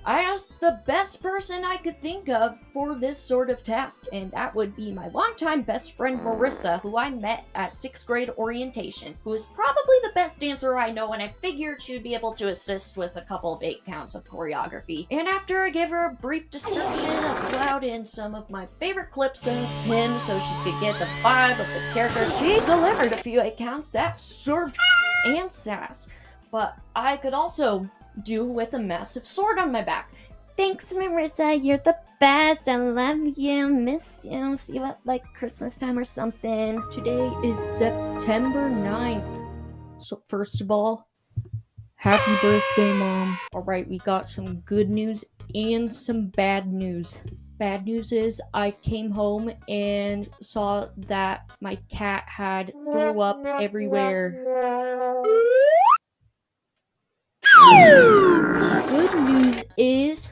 I asked the best person I could think of for this sort of task, and that would be my longtime best friend Marissa, who I met at 6th grade orientation, who is probably the best dancer I know, and I figured she would be able to assist with a couple of 8 counts of choreography. And after I gave her a brief description of Cloud and some of my favorite clips of him so she could get the vibe of the character, she delivered a few 8 counts that served and sass. But I could also do with a massive sword on my back. Thanks, Marissa. You're the best. I love you. Miss you. See you at like Christmas time or something. Today is September 9th. So first of all, happy birthday, Mom. Alright, we got some good news and some bad news. Bad news is I came home and saw that my cat had threw up everywhere. Good news is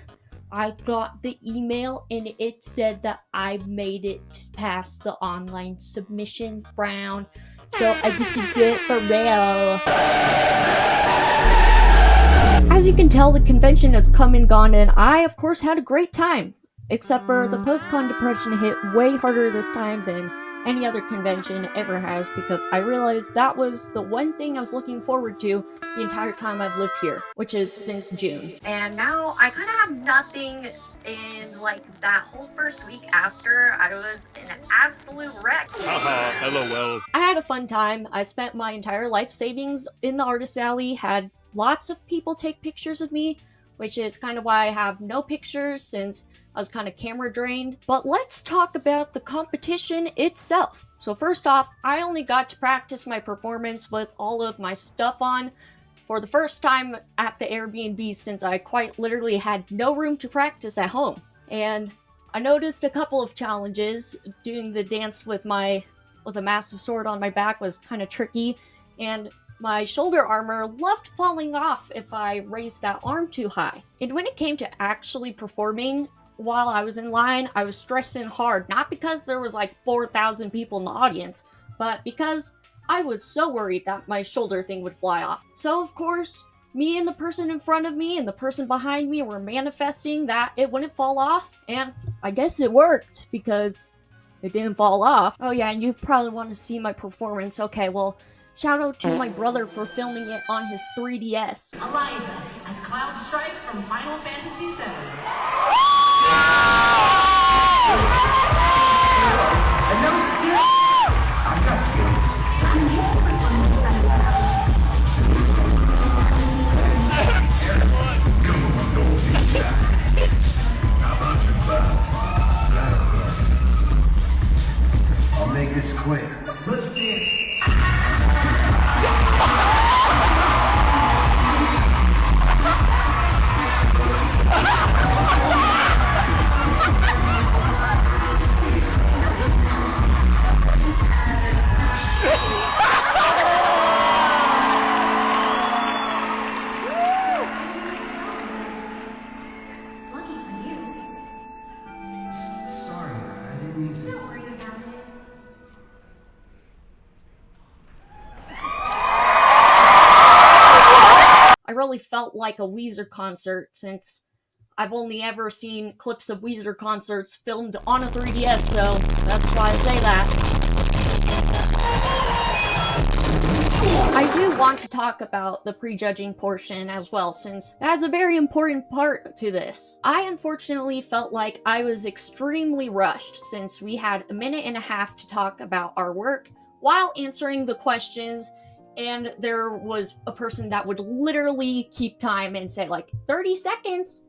I got the email and it said that I made it past the online submission round, so I get to do it for real. As you can tell, the convention has come and gone, and I of course had a great time, except for the post-con depression hit way harder this time than any other convention ever has, because I realized that was the one thing I was looking forward to the entire time I've lived here, which is since June. And now I kind of have nothing, and like that whole first week after, I was an absolute wreck. Haha, LOL. I had a fun time. I spent my entire life savings in the artist alley, had lots of people take pictures of me, which is kind of why I have no pictures since I was kind of camera drained. But let's talk about the competition itself. So first off, I only got to practice my performance with all of my stuff on for the first time at the Airbnb since I quite literally had no room to practice at home. And I noticed a couple of challenges. Doing the dance with a massive sword on my back was kind of tricky, and my shoulder armor loved falling off if I raised that arm too high. And when it came to actually performing, while I was in line, I was stressing hard, not because there was like 4,000 people in the audience, but because I was so worried that my shoulder thing would fly off. So of course, me and the person in front of me and the person behind me were manifesting that it wouldn't fall off, and I guess it worked because it didn't fall off. Oh yeah, and you probably want to see my performance. Okay, well, shout out to my brother for filming it on his 3DS. Eliza as Cloud Strife from Final Fantasy VII. And no skills. I've got skills. I'll make this quick. Let's dance. I really felt like a Weezer concert since I've only ever seen clips of Weezer concerts filmed on a 3DS, so that's why I say that. I do want to talk about the prejudging portion as well, since that is a very important part to this. I unfortunately felt like I was extremely rushed since we had a minute and a half to talk about our work while answering the questions, and there was a person that would literally keep time and say like 30 seconds,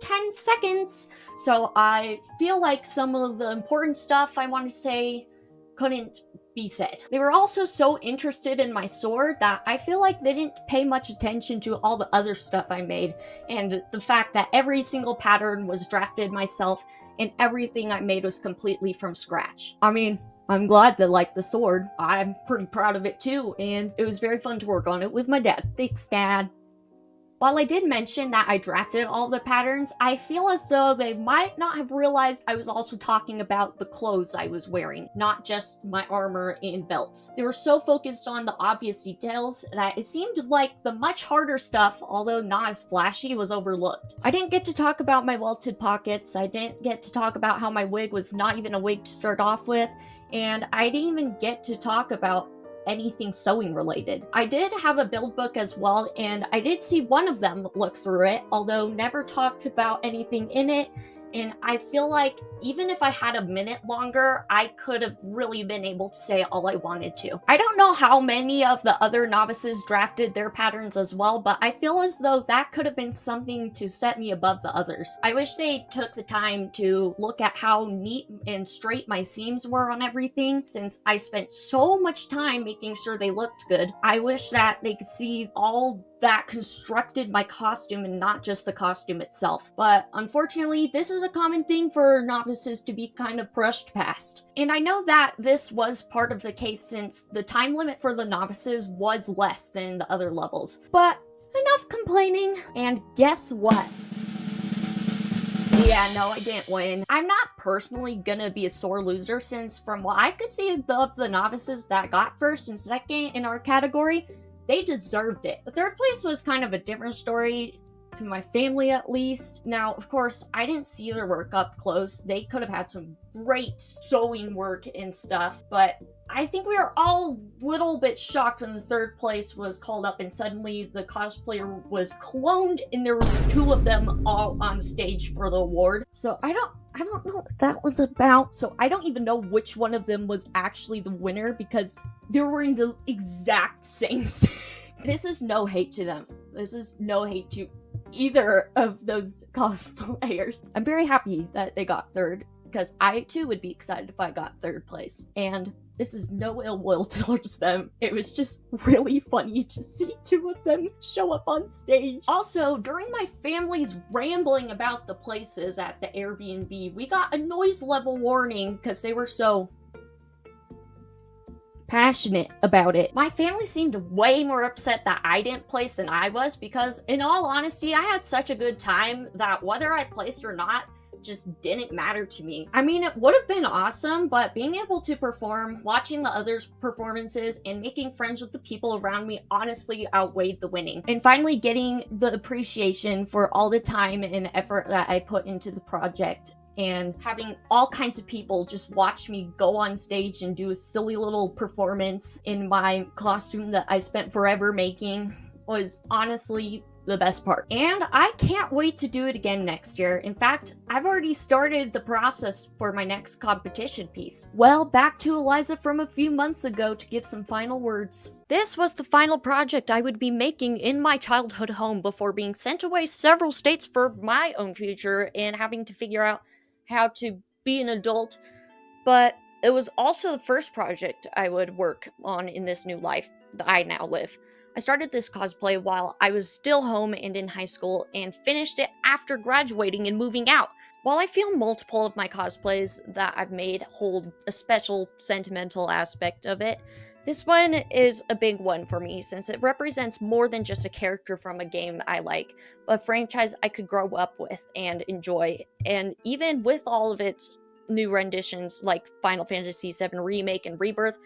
10 seconds. So I feel like some of the important stuff I want to say couldn't be said. They were also so interested in my sword that I feel like they didn't pay much attention to all the other stuff I made, and the fact that every single pattern was drafted myself and everything I made was completely from scratch. I mean, I'm glad they liked the sword. I'm pretty proud of it too, and it was very fun to work on it with my dad. Thanks, Dad. While I did mention that I drafted all the patterns, I feel as though they might not have realized I was also talking about the clothes I was wearing, not just my armor and belts. They were so focused on the obvious details that it seemed like the much harder stuff, although not as flashy, was overlooked. I didn't get to talk about my welted pockets, I didn't get to talk about how my wig was not even a wig to start off with, and I didn't even get to talk about anything sewing related. I did have a build book as well, and I did see one of them look through it, although never talked about anything in it, and I feel like even if I had a minute longer, I could have really been able to say all I wanted to. I don't know how many of the other novices drafted their patterns as well, but I feel as though that could have been something to set me above the others. I wish they took the time to look at how neat and straight my seams were on everything, since I spent so much time making sure they looked good. I wish that they could see all that constructed my costume and not just the costume itself. But unfortunately, this is a common thing for novices to be kind of brushed past. And I know that this was part of the case since the time limit for the novices was less than the other levels. But enough complaining, and guess what? Yeah, no, I didn't win. I'm not personally gonna be a sore loser since from what I could see of the novices that got first and second in our category, they deserved it. The third place was kind of a different story, to my family at least. Now, of course, I didn't see their work up close. They could have had some great sewing work and stuff, but I think we were all a little bit shocked when the third place was called up and suddenly the cosplayer was cloned and there was two of them all on stage for the award. So I don't know what that was about. So I don't even know which one of them was actually the winner because they're wearing the exact same thing. This is no hate to them. This is no hate to either of those cosplayers. I'm very happy that they got third because I too would be excited if I got third place. And this is no ill will towards them. It was just really funny to see two of them show up on stage. Also, during my family's rambling about the places at the Airbnb, we got a noise level warning because they were so passionate about it. My family seemed way more upset that I didn't place than I was because, in all honesty, I had such a good time that whether I placed or not just didn't matter to me. I mean, it would have been awesome, but being able to perform, watching the others' performances, and making friends with the people around me honestly outweighed the winning. And finally getting the appreciation for all the time and effort that I put into the project, and having all kinds of people just watch me go on stage and do a silly little performance in my costume that I spent forever making was honestly the best part. And I can't wait to do it again next year. In fact, I've already started the process for my next competition piece. Well, back to Eliza from a few months ago to give some final words. This was the final project I would be making in my childhood home before being sent away several states for my own future and having to figure out how to be an adult. But it was also the first project I would work on in this new life that I now live. I started this cosplay while I was still home and in high school, and finished it after graduating and moving out. While I feel multiple of my cosplays that I've made hold a special sentimental aspect of it, this one is a big one for me since it represents more than just a character from a game I like, but a franchise I could grow up with and enjoy. And even with all of its new renditions like Final Fantasy VII Remake and Rebirth,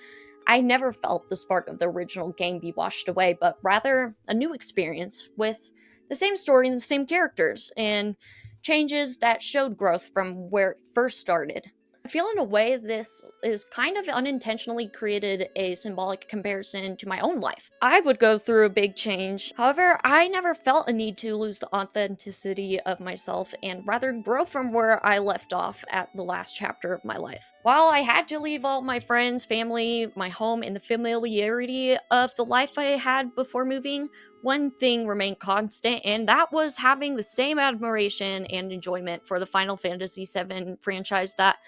I never felt the spark of the original game be washed away, but rather a new experience with the same story and the same characters, and changes that showed growth from where it first started. I feel in a way this is kind of unintentionally created a symbolic comparison to my own life. I would go through a big change, however, I never felt a need to lose the authenticity of myself and rather grow from where I left off at the last chapter of my life. While I had to leave all my friends, family, my home, and the familiarity of the life I had before moving, one thing remained constant, and that was having the same admiration and enjoyment for the Final Fantasy VII franchise that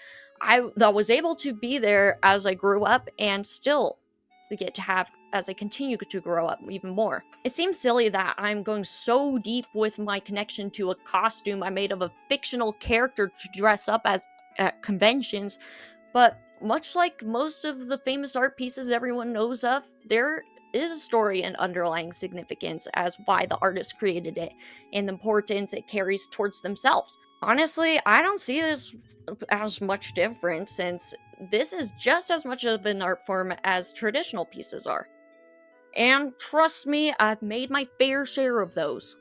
was able to be there as I grew up and still to get to have as I continue to grow up even more. It seems silly that I'm going so deep with my connection to a costume I made of a fictional character to dress up as at conventions, but much like most of the famous art pieces everyone knows of, there is a story and underlying significance as why the artist created it and the importance it carries towards themselves. Honestly, I don't see this as much different since this is just as much of an art form as traditional pieces are. And trust me, I've made my fair share of those.